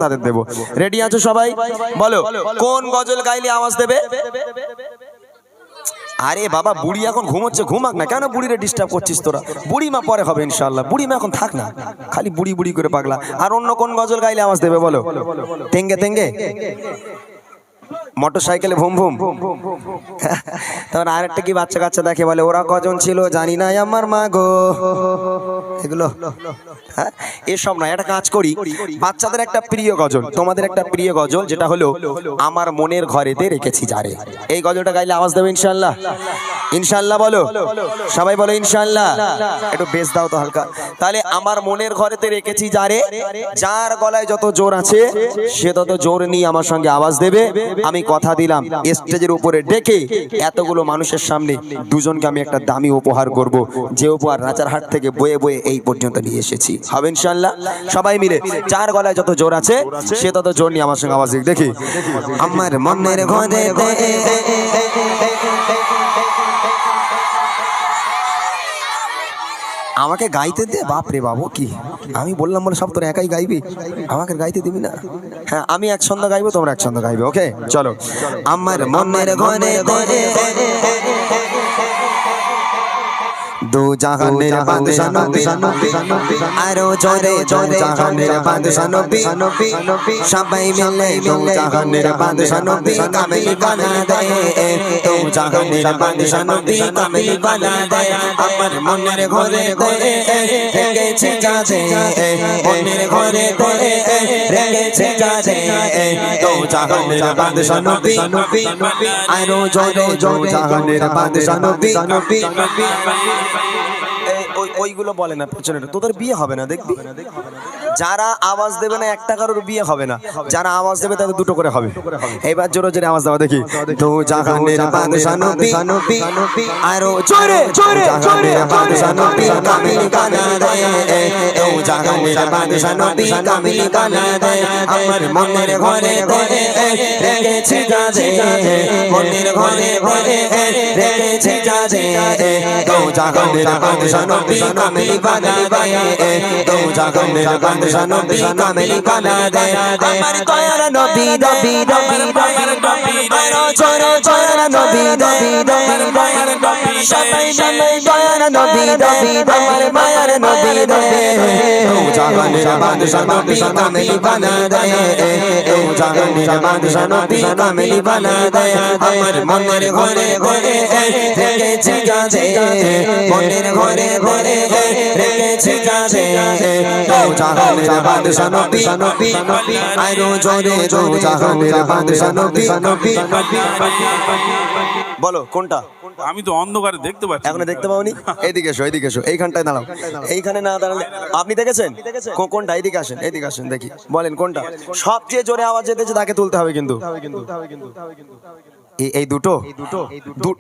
তাদের দেব। রেডি আছো সবাই? বলো কোন গজল গাইলে আওয়াজ দেবে? আরে বাবা বুড়ি এখন ঘুমোচ্ছে, ঘুমাক না, কেন বুড়িরে ডিস্টার্ব করছিস তোরা? বুড়ি মা পরে হবে ইনশাআল্লাহ, বুড়ি মা এখন থাক না, খালি বুড়ি বুড়ি করে পাগলা। আর অন্য কোন গজল গাইলে আওয়াজ দেবে বলো? তেঙ্গে তেঙ্গে, মোটর সাইকেলে ভুম ভুম। তারপর আরেকটা কি বাচ্চা কাচ্চা দেখে বলে ওরা কজন ছিল জানি না আমার মা গো, এগুলো হ্যাঁ এসব না। একটা কাজ করি, বাচ্চাদের একটা প্রিয় গজল, তোমাদের একটা প্রিয় গজল, যেটা হলো আমার মনের ঘরেতে রেখেছি যারে। এই গজলটা গাইলে আওয়াজ দেবে ইনশাআল্লাহ? ইনশাআল্লাহ বলো সবাই, বলো ইনশাআল্লাহ। একটু বেশ দাও তো হালকা। তাহলে আমার মনের ঘরেতে রেখেছি যারে, যার গলায় যত জোর আছে সে তত জোর নিয়ে আমার সঙ্গে আওয়াজ দেবে। আমি কথা দিলাম স্টেজের উপরে ডেকে এতগুলো মানুষের সামনে দুজনকে আমি একটা দামি উপহার করব, যে উপহার রাজারহাট থেকে বয়ে বয়ে এই পর্যন্ত নিয়ে এসেছি। হবে ইনশাআল্লাহ? সবাই মিলে যার গলায় যত জোর আছে সে তত জোর নিয়ে আমার সঙ্গে আওয়াজ দিক দেখি। আমার মনের ঘরে আমাকে গাইতে দে। বাপরে বাবু কি আমি বললাম বলে সব তোর একাই গাইবি, আমাকে গাইতে দিবি না? হ্যাঁ আমি এক ছন্দ গাইবো, তোমরা এক ছন্দ গাইবে, ওকে চলো। আমার মনের ঘরে দু জাহানের বাদশা নবী, আরো জোরে জোরে জাহানের বাদশা নবী, সবাই মিলে দু জাহানের বাদশা নবী কামিল বানা দে, দু জাহানের বাদশা নবী কামিল বানা দে। আমার মনের ঘরে রেখেছি যারে, মনের ঘরে রেখেছি যারে, দু জাহানের বাদশা নবী, আরো জোরে জোরে জাহানের বাদশা নবী। ওইগুলো বলে না পেছনে, তোদের বিয়ে হবে না দেখবি। যারা আওয়াজ দেবে না একটা কারোর বিয়ে হবে না, যারা আওয়াজ দেবে তাদের দুটো করে হবে। এবার জোরে জোরে আওয়াজ দাও দেখি। দু জাহানের বাদশা নবী, আরো জোরে জোরে জাহানের বাদশা নবী কামিল বানা দে, দু জাহানের বাদশা নবী কামিল বানা দে। আমার মনের ঘরে রেখেছি যারে, মনের ঘরে রেখেছি যারে, দু জাহানের বাদশা নবী কামিল বানা দে, দু জাহানের বাদশা নবী কামিল বানা দে। আমার দয়ার নবী নবী নবী দয়ার নবী, আরো জোরে জোরে নবী নবী দয়ার নবী, সবাই মিলে দয়ার নবী নবী আমার মায়ার নবী নবী, দু জাহানের বাদশা নবী কামিল বানা দে, দু জাহানের বাদশা নবী কামিল বানা দে। আমার মনের ঘরে রেখেছি যারে, মনের ঘরে রেখেছি যারে, দু জাহানের বাদশা নবী, আরো জোরে দু জাহানের বাদশা নবী। বলো কোনটা? আমি তো অন্ধকারে দেখতে পাচ্ছি। এখনো দেখতে পাওনি? এইদিকে এসো, এইদিকে এসো, এইখানটায় দাঁড়াও। এইখানে না দাঁড়ালে আপনি দেখেছেন কোনটা? এইদিকে আসেন, এইদিকে আসেন দেখি, বলেন কোনটা সবচেয়ে জোরে আওয়াজ যেতেছে তাকে তুলতে হবে কিন্তু। এই দুটো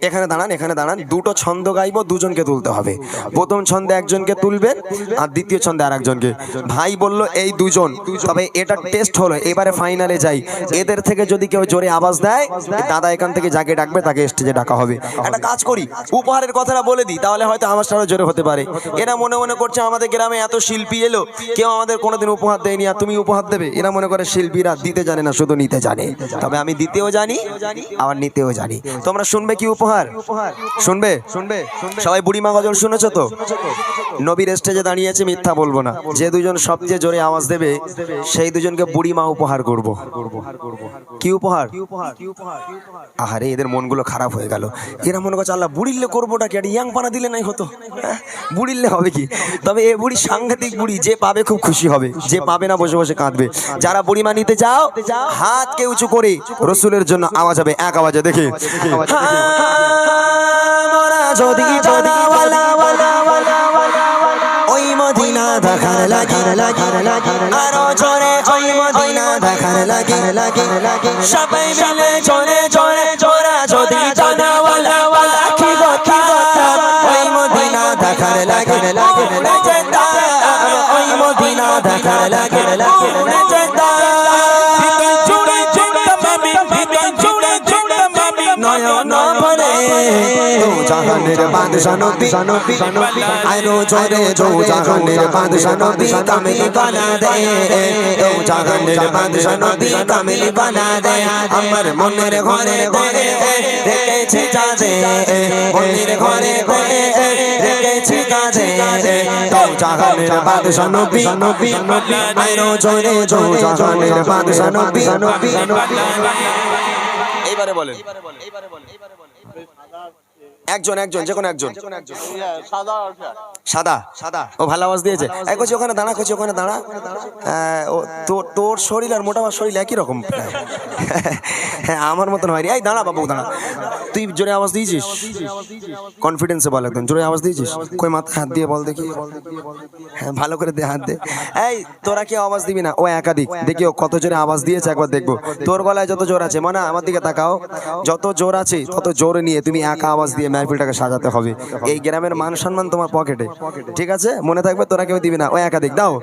এখানে দাঁড়ান, এখানে দাঁড়ান। দুটো ছন্দ গাইবো, দুজনকে তুলতে হবে। প্রথম ছন্দে একজনকে তুলবেন আর দ্বিতীয় ছন্দে আর একজনকে। ভাই বললো এই দুজন, তবে এটা টেস্ট হলো, এবারে ফাইনালে যাই। এদের থেকে যদি কেউ জোরে আওয়াজ দেয় দাদা এখান থেকে যাকে ডাকবে তাকে স্টেজে ডাকা হবে। একটা কাজ করি, উপহারের কথাটা বলে দিই, তাহলে হয়তো আমার সাথে জোরে হতে পারে। এরা মনে মনে করছে আমাদের গ্রামে এত শিল্পী এলো, কেউ আমাদের কোনোদিন উপহার দেয়নি আর তুমি উপহার দেবে। এরা মনে করে শিল্পীরা দিতে জানে না, শুধু নিতে জানে। তবে আমি দিতেও জানি আবার নিতেও জানি। তোমরা শুনবে কি উপহার? শুনবে? সবাই বুড়িমা গজল শুনেছো তো? নবীর স্টেজে দাঁড়িয়েছে, মিথ্যা বলবো না। যে দুজন সবচেয়ে জোরে আওয়াজ দেবে সেই দুজনকে বুড়িমা উপহার করব। কি উপহার? আহারে এদের মনগুলো খারাপ হয়ে গেল। এরা মনে করছে আল্লাহ বুড়িলে করবোটা কি, একটা ইয়াং পানা দিলে নাই হতো? বুড়িলে হবে কি? তবে এ বুড়ি সাংঘাতিক বুড়ি, যে পাবে খুব খুশি হবে, যে পাবে না বসে বসে কাঁদবে। যারা বুড়িমা নিতে চাও হাতকে উঁচু করে রসুলের জন্য আওয়াজ হবে, এক আওয়াজে দেখি। ওই মদিনা দেখার লাগে, আরো জোরে ওই মদিনা দেখার লাগে, সবাই মিলে জোরে জোরে জোরা যদি জানাওয়ালা কি কথা, ওই মদিনা দেখার লাগে, ওই মদিনা দেখার লাগে, নয়ন ভরে দো জাহানের বাদশা নবী আরো জোরে দো জাহানের বাদশা নবী কামিল বানা দে দো জাহানের বাদশা নবী কামিল বানা দে আমার মনের ঘরে রেখেছি কাজে মনের ঘরে রেখেছি কাজে দো জাহানের বাদশা নবী আরো জোরে দো জাহানের বাদশা নবী এইবারে বলেন একজন যে কোনো একজন সাদা ও ভালো আওয়াজ দিয়েছে এই কচি ওখানে দাঁড়া কচি ওখানে দাঁড়া ও তোর শরীর আর মোটা আমার শরীর একই রকম হ্যাঁ আমার মতন হয়নি এই দাঁড়া বাবু দাঁড়া তুই জোরে আওয়াজ দিয়েছিস কনফিডেন্সে বল একদম জোরে আওয়াজ দিয়েছিস কই মাথা হাত দিয়ে বল দেখি হ্যাঁ ভালো করে দে হাত দে এই তোরা কি আওয়াজ দিবি না ও একাধিক দেখি ও কত জোরে আওয়াজ দিয়েছে একবার দেখবো তোর গলায় যত জোর আছে মনে আমার দিকে তাকাও যত জোর আছে তত জোর নিয়ে তুমি একা আওয়াজ দিয়ে মাহফিলটাকে সাজাতে হবে এই গ্রামের মান সম্মান তোমার পকেটে ঠিক আছে মনে থাকবে তোরা কেউ দিবি না ও একাধিক দাও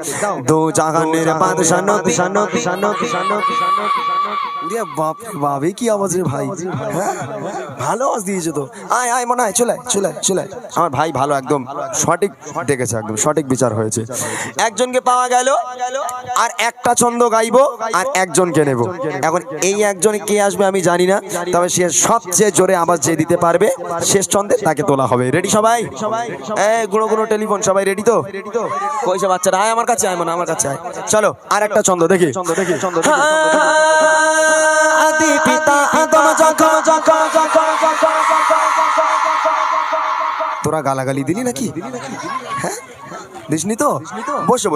দো জাহানের বাদশা নবী বাপ রে বাপ এই কি আওয়াজ রে ভাই হ্যাঁ ভালো আওয়াজ দিয়েছে তো আয় আয় মনে হয় চলে আমার ভাই ভালো একদম সঠিক দেখেছে একদম সঠিক বিচার হয়েছে একজনকে পাওয়া গেল আর একটা ছন্দ গাইবো আর একজনকে নেব এখন এই একজন কে আসবে আমি জানি না তবে সে সবচেয়ে জোরে আওয়াজ যে দিতে পারবে শেষ ছন্দে তাকে তোলা হবে রেডি সবাই গুঁড়ো টেলিফোন সবাই রেডি তো কইছে বাচ্চারা আয় আমার কাছে আয় মনে আমার কাছে আয় চলো আর একটা ছন্দ দেখি আদি পিতা আদম তোরা গালাগালি দিলি নাকি হ্যাঁ দিসনি তো বসে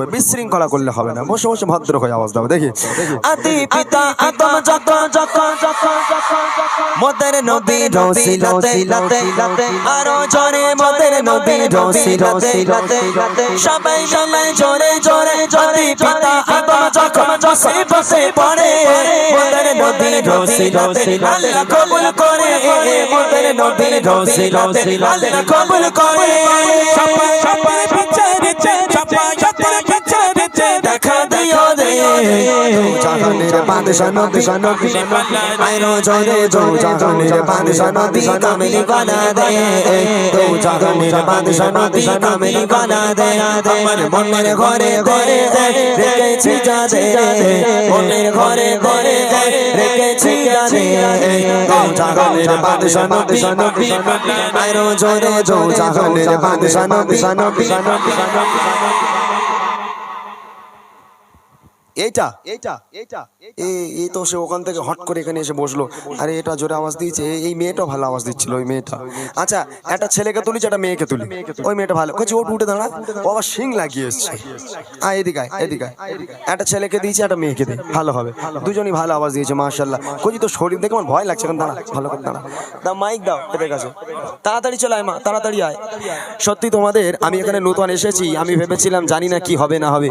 বিশৃঙ্খলা করলে হবে না বসে ভদ্র হয়ে আওয়াজ দাও দেখি আদি পিতা আদম মোদের নবী রসিলতে আরো জোরে মোদের নবী রসিলতে সবাই জোরে আদি পিতা আদম যখন বসে পড়ে মোদের নবী রসিলতে আল্লাহ কবুল করে মোদের নবী রসিলতে আল্লাহ কবুল করে সবাই দেখা দিও দে জাহানের বাদশা নবী আরো জোরে দো জাহানের বাদশা নবী কামিল বানা দে দো জাহানের বাদশা নবী কামিল বানা দে আমার মনের ঘরে রেখেছি কাজে মনের ঘরে রেখেছি কাজে দো জাহানের বাদশা নবী আরো জোরে দো জাহানের বাদশা নবী এইটা এই তো সে ওখান থেকে হট করে এখানে এসে বসলো আরে এটা জোরে আওয়াজ দিয়েছে এই মেয়েটা ভালো আওয়াজ দিচ্ছিল ওই মেয়েটা আচ্ছা একটা ছেলেকে তুলিছে একটা মেয়েকে তুলি ওই মেয়েটা ভালো কইছি ওট উঠে দাঁড়া ও আবার শিং লাগিয়ে এসছে এদিকে একটা ছেলেকে দিয়েছে একটা মেয়েকে দিই ভালো হবে দুজনই ভালো আওয়াজ দিয়েছে মাশাআল্লাহ কইছি তো শরীর দেখে আমার ভয় লাগছে এখন দাঁড়া ভালো করে দাও মাইক দাও এদের কাছে তাড়াতাড়ি চলে আয় মা তাড়াতাড়ি আয় সত্যি তোমাদের আমি এখানে নতুন এসেছি আমি ভেবেছিলাম জানি না কি হবে না হবে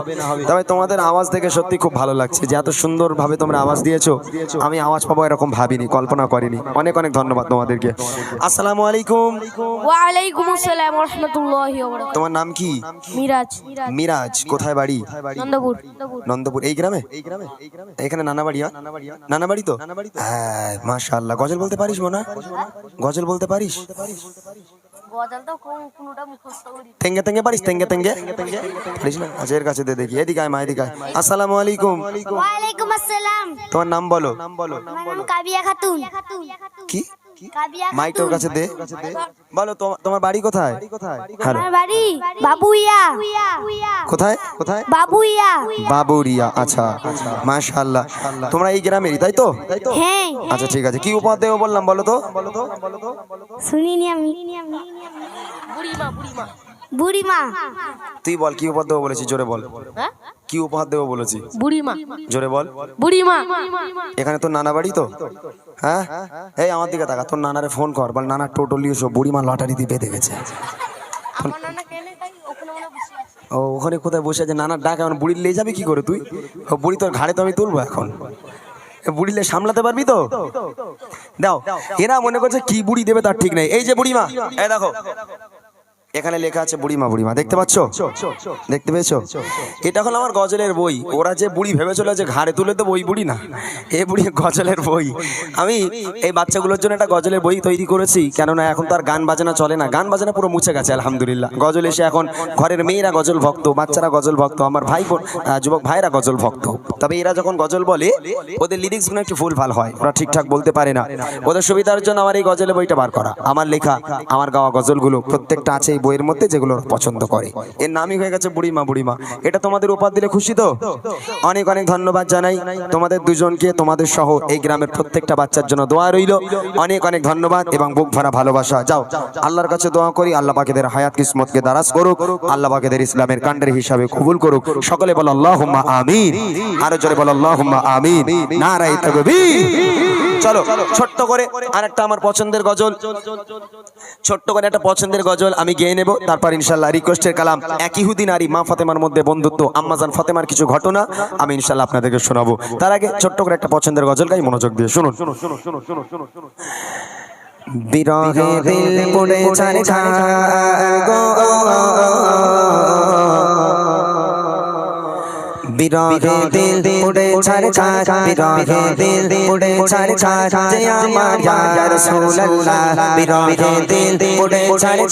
তবে তোমাদের আওয়াজ দেখে সত্যি খুব ভালো লাগছে যে এত সুন্দর ভাবে তোমরা আওয়াজ দিয়েছো আমি আওয়াজ পাবো এরকম ভাবিনি কল্পনা করিনি অনেক ধন্যবাদ তোমাদেরকে আসসালামু আলাইকুম ওয়া আলাইকুম আসসালাম ওয়া রাহমাতুল্লাহি ওয়া বারাকাতুহু তোমার নাম কি মিরাজ কোথায় বাড়ি নন্দপুর এই গ্রামে এখানে নানা বাড়ি তো হ্যাঁ মাশাআল্লাহ গজল বলতে পারিস মোনা গজল বলতে পারিস গজল তো কোনটা মুখস্থ করি তেঙ্গে পারিস তেঙ্গে পারিস না আচ্ছা এর কাছে দে দেখি এদিকে আয় মা এদিকে আয় আসসালামু আলাইকুম ওয়া আলাইকুম আসসালাম তোমার নাম বলো আমার নাম কাবিয়া খাতুন কি কাবিয়া মাইক তোর কাছে দে বলো তোমার বাড়ি কোথায় হ্যালো আমার বাড়ি বাবুইয়া কোথায় বাবুরিয়া আচ্ছা মাশাআল্লাহ তোমরা এই গ্রামেরই তাই তো হ্যাঁ আচ্ছা ঠিক আছে কি উপহার দেবো বললাম বলো তো শুনিনি আমি বুড়িমা তুই বল কি উপহার দেবো বলেছি জোরে বল কি উপহার দেবো বলেছি বুড়িমা জোরে বল বুড়িমা এখানে তোর নানা বাড়ি তো হ্যাঁ এই আমার দিকে তাকা তোর নানারে ফোন কর বল নানা টোটো নিয়ে এসো বুড়িমা লটারি দিয়ে বেঁধে গেছে আমার নানা কেনে তাই ওখানে বসে আছে ও ওখানে কোথায় বসে আছে নানার ডাক এখন বুড়ির নিয়ে যাবে কি করে তুই ও বুড়ি তোর ঘাড়ে তো আমি তুলবো এখন বুড়িলে সামলাতে পারবি তো দাও এরা মনে করছে কি বুড়ি দেবে তার ঠিক নাই এই যে বুড়িমা এই দেখো এখানে লেখা আছে বুড়িমা বুড়িমা, দেখতে পাচ্ছো? দেখতে পেয়েছো? এটা হলো আমার গজলের বই। ওরা যে বুড়ি ভেবেছিল যে ঘাড়ে তুলে দেবো, ওই বুড়ি না, এ বুড়ি গজলের বই। আমি এই বাচ্চাগুলোর জন্য একটা গজলের বই তৈরি করেছি, কেননা এখন তো আর গান বাজনা চলে না, গান বাজনা পুরো মুছে গেছে আলহামদুলিল্লাহ। গজল এসে এখন ঘরের মেয়েরা গজল ভক্ত, বাচ্চারা গজল ভক্ত, আমার ভাই বোন যুবক ভাইরা গজল ভক্ত। তবে এরা যখন গজল বলে ওদের লিরিক্সগুলো একটু ভুলভাল হয়, ওরা ঠিকঠাক বলতে পারে না। ওদের সুবিধার জন্য আমার এই গজলের বইটা বার করা, আমার লেখা আমার গাওয়া গজলগুলো প্রত্যেকটা আছে এই বইয়ের মধ্যে, যেগুলো পছন্দ করে। এর নামই হয়ে গেছে বুড়িমা বুড়িমা। এটা তোমাদের উপহার দিলে খুশি তো? অনেক অনেক ধন্যবাদ জানাই তোমাদের দুজনকে, তোমাদের সহ এই গ্রামের প্রত্যেকটা বাচ্চার জন্য দোয়া রইল। অনেক অনেক ধন্যবাদ এবং বুক ভরা ভালোবাসা। যাও আল্লাহর কাছে দোয়া করি, আল্লাহ পাকেদের হায়াত কিসমতকে দারাজ করুক, আল্লাহ পাকেদের ইসলামের কাণ্ডের হিসাবে কবুল করুক। সকলে বলো আল্লাহুম্মা আমিন, আরো জোরে বলো আল্লাহুম্মা আমিন, নারায়ে তাকবীর। চলো ছোট্ট করে আরেকটা আমার পছন্দের গজল, ছোট্ট করে একটা পছন্দের গজল আমি গেয়ে নেব, তারপর ইনশাআল্লাহ রিকোয়েস্টের কালাম। এক ইহুদি নারী মা ফাতেমার মধ্যে বন্ধুত্ব, আম্মাজান ফাতেমার কিছু ঘটনা আমি ইনশাআল্লাহ আপনাদেরকে শোনাবো। তার আগে ছোট্ট করে একটা পছন্দের গজল গাই, মনোযোগ দিয়ে শুনুন। বিরহে দিল পড়ে যায় গো, বিরহে দিল পড়ে যায়, বিরহে দিল পড়ে যায় যে আমার ইয়া রাসূলুল্লাহ, বিরহে দিল পড়ে যায়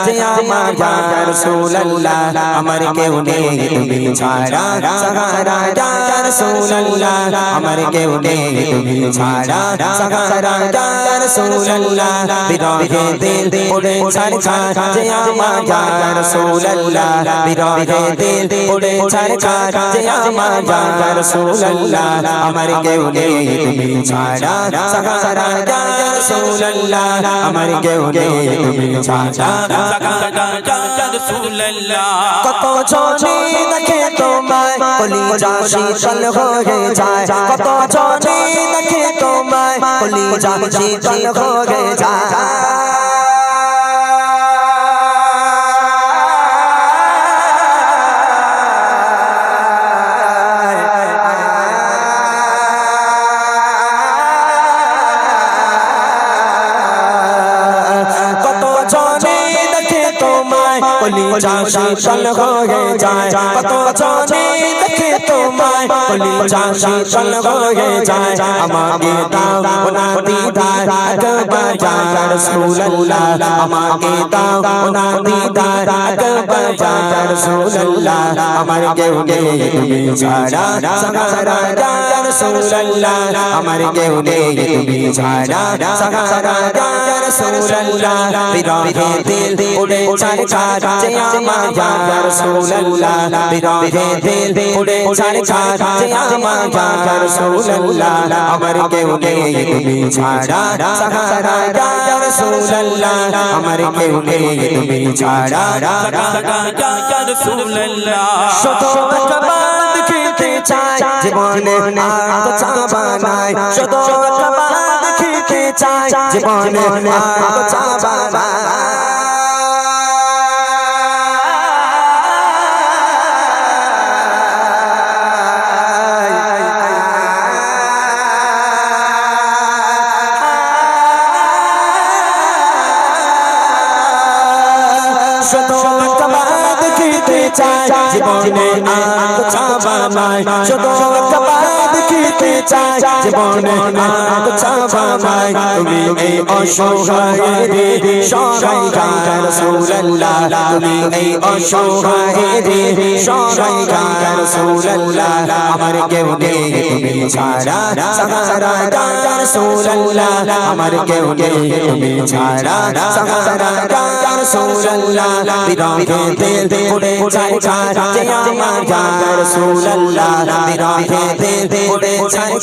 যে আমার ইয়া রাসূলুল্লাহ, আমার কেউ নেই তুমি ছাড়া সাহারা ইয়া রাসূলুল্লাহ, আমার কেউ নেই তুমি ছাড়া সাহারা ইয়া রাসূলুল্লাহ, বিরহে দিল পড়ে যায় যে আমার ইয়া রাসূলুল্লাহ, বিরহে দিল পড়ে যায় যে আমার ইয়া রাসূলুল্লাহ, আমার কেউ নেই তুমি ছাড়া সাহারা ইয়া রাসূলুল্লাহ, আমার কেউ নেই তুমি ছাড়া ইয়া রাসূলুল্লাহ। কত জনে দেখে তোমায় কলিজা শীতল হয়ে যায়, কত জনে দেখে তোমায় কলিজা শীতল হয়ে যায়। কলিজা শীতল হয়ে যায়, কত জনে দেখে তোমায় কলিজা শীতল হয়ে যায়। আমাকে দাও না দিদার আকবার ইয়া রাসূলুল্লাহ, আমাকে দাও না দিদার আকবার ইয়া রাসূলুল্লাহ, আমার কেউ নেই তুমি ছাড়া সাহারা ইয়া রাসূলুল্লাহ, আমার কেউ নেই তুমি ছাড়া সাহারা ইয়া রাসূলুল্লাহ, বিরহে দিল পড়ে যায় যে আমার ইয়া রাসূলুল্লাহ, বিরহে দিল পড়ে যায় যে আমার ইয়া রাসূলুল্লাহ, আমার কেউ নেই তুমি ছাড়া সাহারা ইয়া রাসূলুল্লাহ, আমার কেউ নেই তুমি ছাড়া ইয়া রাসূলুল্লাহ। শত কাবাত খেতে চাই জীবনে আর তো চাবা নাই, শত কাবাত খেতে চাই জীবনে আর তো চাবা নাই। জীবনে আর তো চাবা নাই, শুধু কাবাত খেতে চাই জীবনে আর তো চাবা নাই। তুমি এই অসহায়ের সহায় ইয়া রাসূলুল্লাহ, তুমি এই অসহায়ের সহায় ইয়া রাসূলুল্লাহ, আমার কেউ নেই তুমি ছাড়া সাহারা ইয়া রাসূলুল্লাহ, আমার কেউ নেই তুমি ছাড়া সাহারা ইয়া রাসূলুল্লাহ, বিরহে দিল পড়ে যায় যে আমার ইয়া রাসূলুল্লাহ, বিরহে দিল পড়ে যায়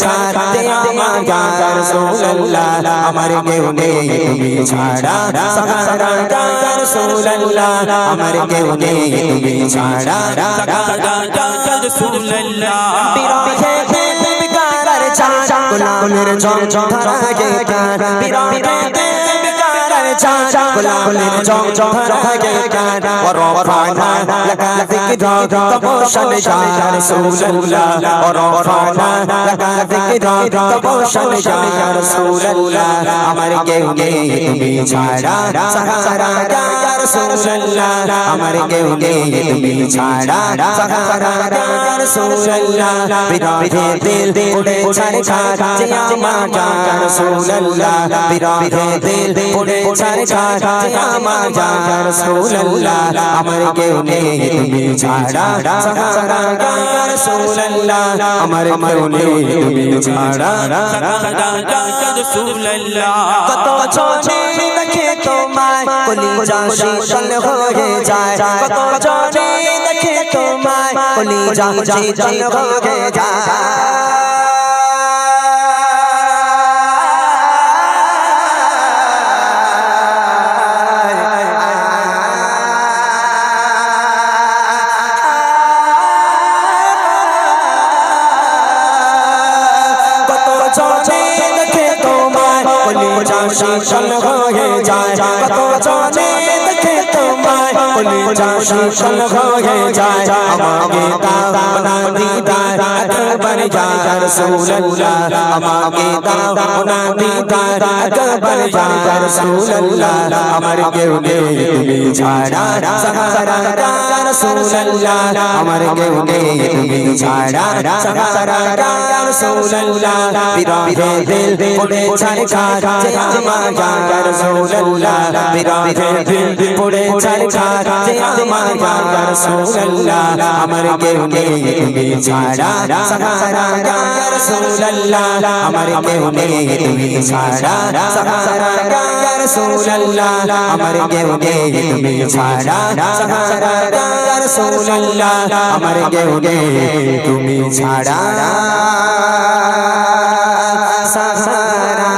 যে আমার ইয়া রাসূলুল্লাহ, আমার কেউ নেই তুমি ছাড়া সাহারা ইয়া রাসূলুল্লাহ, আমার কেউ নেই তুমি ছাড়া ইয়া রাসূলুল্লাহ। বিরহে দিল বিকারার চাঁদ গোলামের ঝঞ্ঝারা গে প্রাণ, বিরহে দিল বিকারার চাঁদ গোলাপের জং ধরে গান ওরফানা লাগা যিকরা তবশন ইয়া রাসূলুল্লাহ ওরফানা লাগা যিকরা তবশন ইয়া রাসূলুল্লাহ আমার কেউ নেই তুমি ছাড়া সাহারা ইয়া রাসূলুল্লাহ আমার কেউ নেই তুমি ছাড়া সাহারা ইয়া রাসূলুল্লাহ বিরাহে দিল উড়ে ছাড় ছাড় যে আমার ইয়া রাসূলুল্লাহ বিরাহে দিল উড়ে ছাড় ছাড় যে আমার ইয়া রাসূলুল্লাহ আমার কেউ নেই তুমি ছাড়া সাহারা ইয়া রাসূলুল্লাহ আমার কেউ নেই তুমি ছাড়া কত জনে দেখে তোমায় কলিজা শীতল হয়ে যায় কত জনে দেখে তোমায় কলিজা শীতল হয়ে যায় শীতল হয়ে যায় কত জনে দেখে তোমায় কলিজা শীতল হয়ে যায় আমাকে দাও না দিদার একবার ইয়া রাসূলুল্লাহ আমাকে দাও না দিদার একবার ইয়া রাসূলুল্লাহ আমার কেউ নেই তুমি ছাড়া সাহারা ইয়া রাসূলুল্লাহ আমার কেউ নেই তুমি ছাড়া সাহারা ইয়া রাসূলুল্লাহ বিরাহে দিল পড়ে ছাড় ছাড় যে আমার ইয়া রাসূলুল্লাহ বিরাহে দিল পড়ে ছাড় ছাড় যে আমার ইয়া রাসূলুল্লাহ আমার কেউ নেই তুমি ছাড়া সাহারা ইয়া রাসূলুল্লাহ আমার কেউ নেই তুমি ছাড়া সাহারা ইয়া রাসূলুল্লাহ আমার কেউ নেই তুমি ছাড়া সাহারা ইয়া রাসূলুল্লাহ আমার কেউ নেই তুমি ছাড়া সাহারা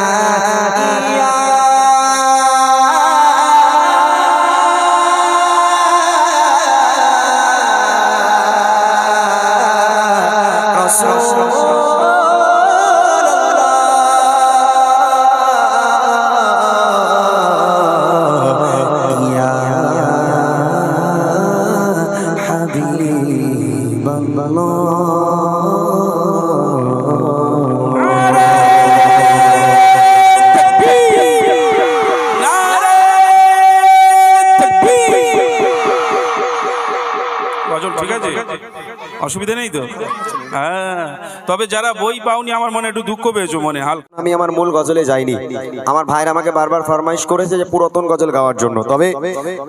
ঠিক আছে, অসুবিধা নেই তো? হ্যাঁ, তবে যারা বই পাওনি আমার মনে একটু দুঃখ পেয়েছো মনে হালকা। আমি আমার মূল গজলে যাইনি, আমার ভাইরা আমাকে বারবার ফরমাইশ করেছে যে পুরাতন গজল গাওয়ার জন্য। তবে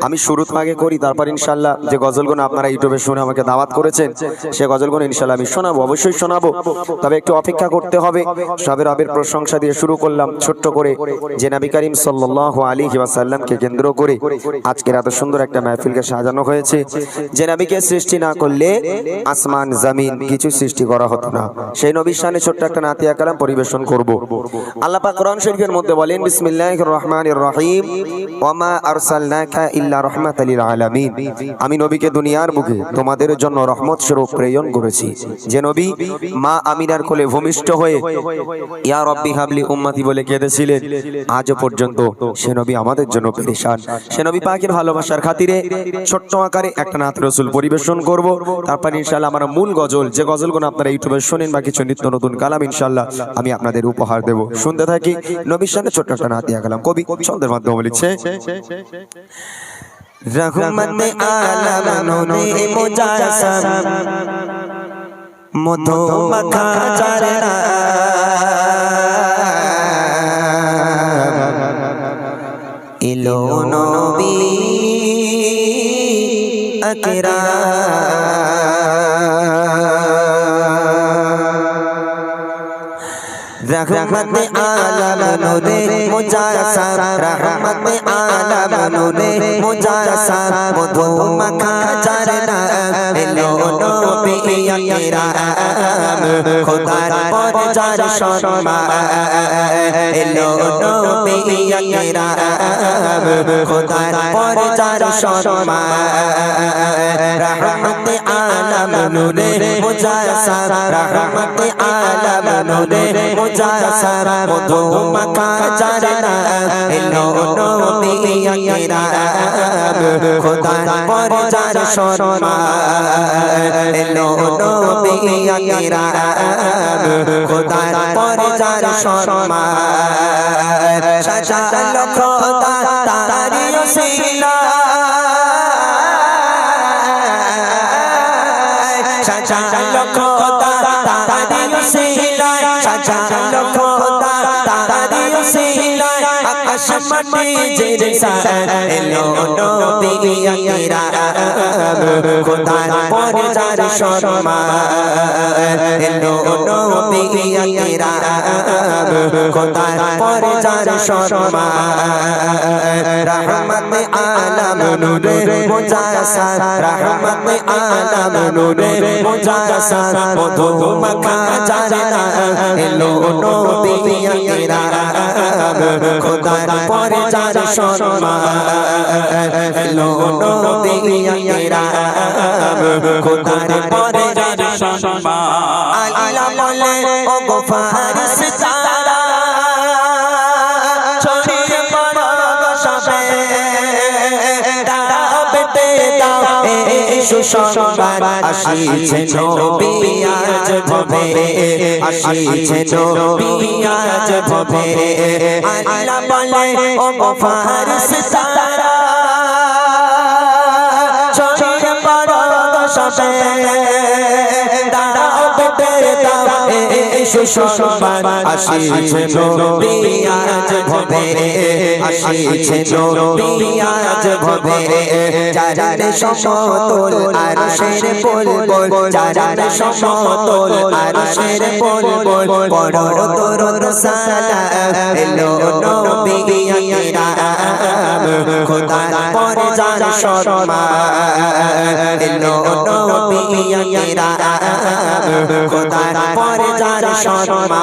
আমি শুরু আগে করি, তারপর ইনশাল্লাহ যে গজলগুলো আপনারা ইউটিউবে শুনে আমাকে দাওয়াত করেছেন সে গজলগুলো ইনশাল্লাহ আমি শোনাবো, অবশ্যই শোনাবো। তবে একটু অপেক্ষা করতে হবে। সবে রবের প্রশংসা দিয়ে শুরু করলাম ছোট্ট করে, যে নবী করিম সাল্লাল্লাহু আলাইহি ওয়াসাল্লামকে কেন্দ্র করে আজকের এত সুন্দর একটা মাহফিলকে সাজানো হয়েছে। যে নবীকে সৃষ্টি না করলে আসমান জমিন কিছু সৃষ্টি করা হতো না। সেই নবীর শানে ছোট্ট একটা নাতিয়া কালাম পরিবেশন করব। আল্লাহ পাক কোরআন শরীফের মধ্যে বলেন, বিসমিল্লাহির রহমানির রহিম, ওয়ামা আরসালনাকা ইল্লা রাহমাতাল লিল আলামিন। আমি নবীকে দুনিয়ার বুকে তোমাদের জন্য রহমত স্বরূপ প্রেরণ করেছি। যে নবী মা আমিনার কোলে ভূমিষ্ঠ হয়ে ইয়া রব্বি হাবলি উম্মতি বলে কেঁদেছিলেন, আজও পর্যন্ত সে নবী আমাদের জন্য পেরেশান। সে নবী পাকের ভালোবাসার খাতিরে ছোট্ট আকারে একটা নাত রাসূল পরিবেশন করব। তারপর ইনশাআল্লাহ আমার মূল গজল, যে গজলগুলো আপনারা ইউটিউবে শুনেন বা কিছু নিত্য নতুন কালাম ইনশাআল্লাহ আমি আপনাদের উপহার দেব। শুনতে থাকি। নবীর সামনে ছোট্ট একটা নাতিয়া কালাম কবি ছন্দের মাধ্যমে লিখছে, রহমতে আলম নূরে মুজাসসাম মধু মাখা চারনা ইলো নবী আকরাম रहमत आलम नूरे मुजाससाम रहमत आलम नूरे मुजाससाम मधु मखा झरना एलो नबी আকরাম খোদার পরজার সম্মান এলো নবী আকরাম খোদার পরজার সম্মান रहमत आलम नूरे मुजाससाम रहमत आलम नूरे মুজাসার মধু মাখা জানা এলো নবী আকরাম খোদার পরে যার সম্মান এলো নবী আকরাম খোদার পরে যার সম্মান সাজালো খোদা তারি ওসিলা সাজালো খোদা তারি ওসিলা সাজালো খোদা তারি ওসিলা আকাশ মাটি জেসা এলো নবী আকরাম খোদার পরে যার সম্মান এলো নবী আকরাম খোদার পরে যার সম্মান রহমত আলম নূরে মুজাসার রহমত আলম নূরে মুজাসার মধু মাখা জানা এলো নবী আকরাম খোদার পরে যার সম্মান এলো নবী আকরাম খোদার পরে যার সম্মান আল্লাহ বলে ও গো ফারিস্তারা ছড়িয়ে পড়ো সবে দাও বেটে দাও এই সুসংবাদ আসিছে নবী আজ ভবে আসিছে নবী আজ ভবে আল্লাহ বলে ও গো ফারিস্তারা ছড়িয়ে পড়ো সবে দাও বেটে দাও এই সুসংবাদ আসিছে নবী আজ ভবে আসিছে নবী আজ ভবে যারা সমতল আরশের বুলবুল যারা সমতল আরশের বুলবুল পড়ো দরুদ সালাম এলো নবী আকরাম খোদার পরে যার সম্মান এলো নবী আকরাম খোদার পরে যার সম্মান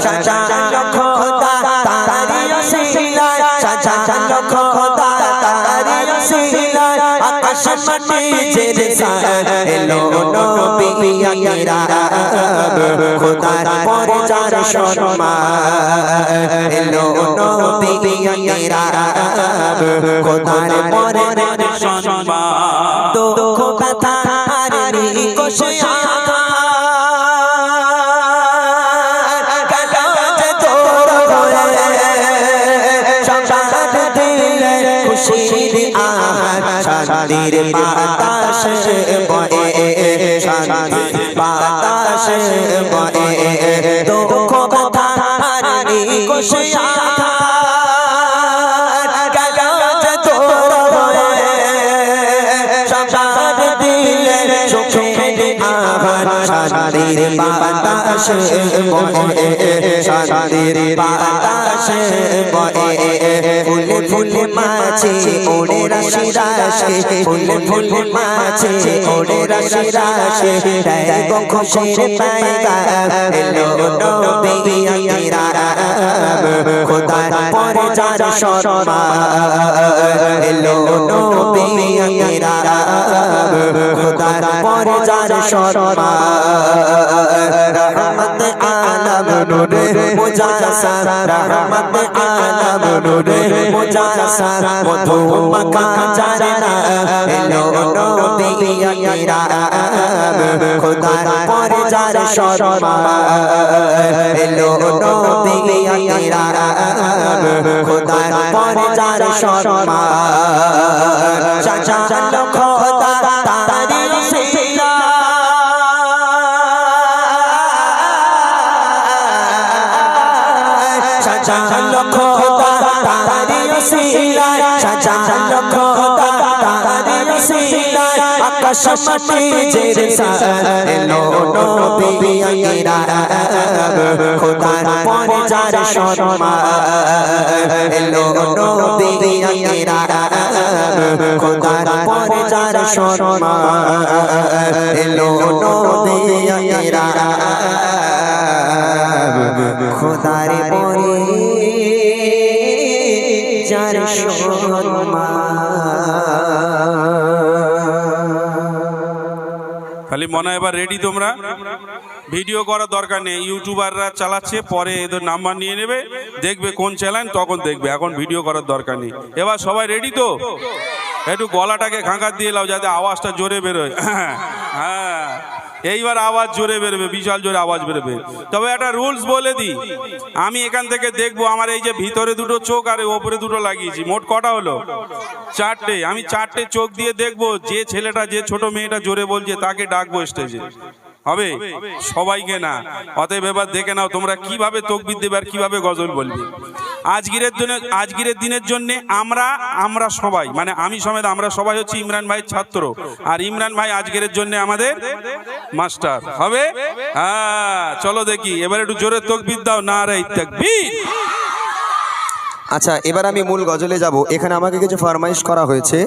সাজালো খোদা তারি ওসিলা সাজালো খোদা তারি ওসিলা আকাশ মাটি জেসা এলো নবী আকরাম খোদার পরে যার সম্মান এলো নবী আকরাম খোদার পরে যার সম্মান দুঃখ ব্যথা আর নিকোশে খুশির আহার শান্তির বাতাস বয়ে শান্তির বাতাস বয়ে দুঃখ ব্যথা আর নিকোশে শান্তির বাতাস বয়ে শান্তির বাতাস বয়ে ফুল ফুল মাছে ওড়ে রাশি রাশি ফুল ফুল মাছে ওড়ে রাশি রাশি দেব খুশির পায়গাম এলো নবী আকরাম খোদার পরে যার সম্মান এলো নবী আকরাম খোদার পরে যার সম্মান রহমত আলম নূরে মুজাসার রহমত আলম নূরে মুজাসার মধু মাখা জানা এলো নবী আকরাম খোদার পরে যার সম্মান এলো নবী আকরাম খোদার পরে যার সম্মান সাজালো খোদা তারি ওসিলা সাজালো খোদা তারি ওসিলা সাজালো খোদা তারি ওসিলা আকাশ মাটি জেসা এলো নবী আকরাম খোদার পরে যার সম্মান এলো নবী আকরাম খোদার পরে যার সম্মান এলো নবী আকরাম খোদার পরে যার খালি মনে হয় এবার রেডি তোমরা ভিডিও করার দরকার নেই, ইউটিউবাররা চালাচ্ছে, পরে এদের নাম্বার নিয়ে নেবে, দেখবে কোন চ্যানেল, তখন দেখবে। এখন ভিডিও করার দরকার নেই। এবার সবাই রেডি তো? একটু গলাটাকে খাঁকার দিয়ে নাও যাতে আওয়াজটা জোরে বেরোয়। হ্যাঁ, এইবার আওয়াজ জোরে বেরোবে, বিশাল জোরে আওয়াজ বেরোবে। তবে একটা রুলস বলে দিই, আমি এখান থেকে দেখবো, আমার এই যে ভিতরে দুটো চোখ আর ওপরে দুটো লাগিয়েছি, মোট কটা হলো? 4টে। আমি 4টে চোখ দিয়ে দেখবো, যে ছেলেটা, যে ছোট মেয়েটা জোরে বলছে তাকে ডাকবো স্টেজে। হবে? সবাইকে না। অতএব এবার দেখে নাও তোমরা কিভাবে তাকবীর দেবে আর কিভাবে গজল বলবে। আজকের দিনের জন্য আমরা সবাই, মানে আমি সমেত আমরা সবাই হচ্ছে ইমরান ভাইয়ের ছাত্র, আর ইমরান ভাই আজকের জন্য আমাদের মাস্টার। হবে? হ্যাঁ, চলো দেখি এবার একটু জোরে তাকবীর দাও, নারে তাকবীর। আচ্ছা, এবার আমি মূল গজলে যাব। এখানে আমাকে কিছু ফরমাইশ করা হয়েছে,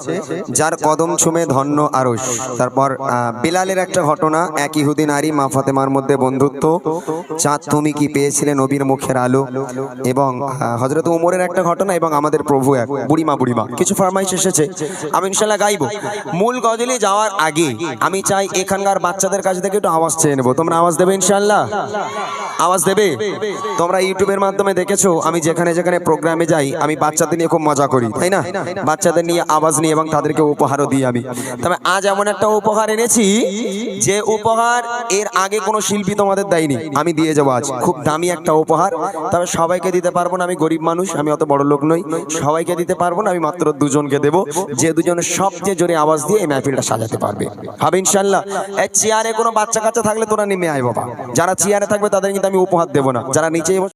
যার কদম ছুমে ধন্য আরশ। তারপর বিলালের একটা ঘটনা, এক ইহুদি নারী মা ফাতেমার মধ্যে বন্ধুত্ব, চাঁদ তুমি কি পেয়েছিলে নবীর মুখের আলো, এবং হযরত উমরের একটা ঘটনা, এবং আমাদের প্রভু এক বুড়িমা। কিছু ফরমাইশ এসেছে, আমি ইনশাআল্লাহ গাইবো। মূল গজলে যাওয়ার আগে আমি চাই এখানকার বাচ্চাদের কাছ থেকে একটু আওয়াজ চেয়ে নেবো। তোমরা আওয়াজ দেবে ইনশাআল্লাহ? আওয়াজ দেবে? তোমরা ইউটিউবের মাধ্যমে দেখেছো আমি যেখানে যেখানে প্রোগ্রামে যাই, আমি বাচ্চাদের নিয়ে খুব মজা করি, তাই না? বাচ্চাদের নিয়ে আওয়াজ নিই এবং তাদেরকে উপহারও দিই আমি। তবে আজ এমন একটা উপহার এনেছি যে উপহার এর আগে কোনো শিল্পী তোমাদের দেয়নি, আমি দিয়ে যাবো আজ। খুব দামি একটা উপহার, তবে সবাইকে দিতে পারবো না, আমি গরিব মানুষ, আমি অত বড় লোক নই, সবাইকে দিতে পারবো না। আমি মাত্র দুজনকে দেবো, যে দুজনের সবচেয়ে জোরে আওয়াজ দিয়ে এই মাহফিলটা সাজাতে পারবে। হবে ইনশাআল্লাহ? এই চেয়ারে কোনো বাচ্চা কাচ্চা থাকলে তোরা নেমে আয় বাবা, যারা চেয়ারে থাকবে তাদের কিন্তু আমি উপহার দেবো না, যারা নিচে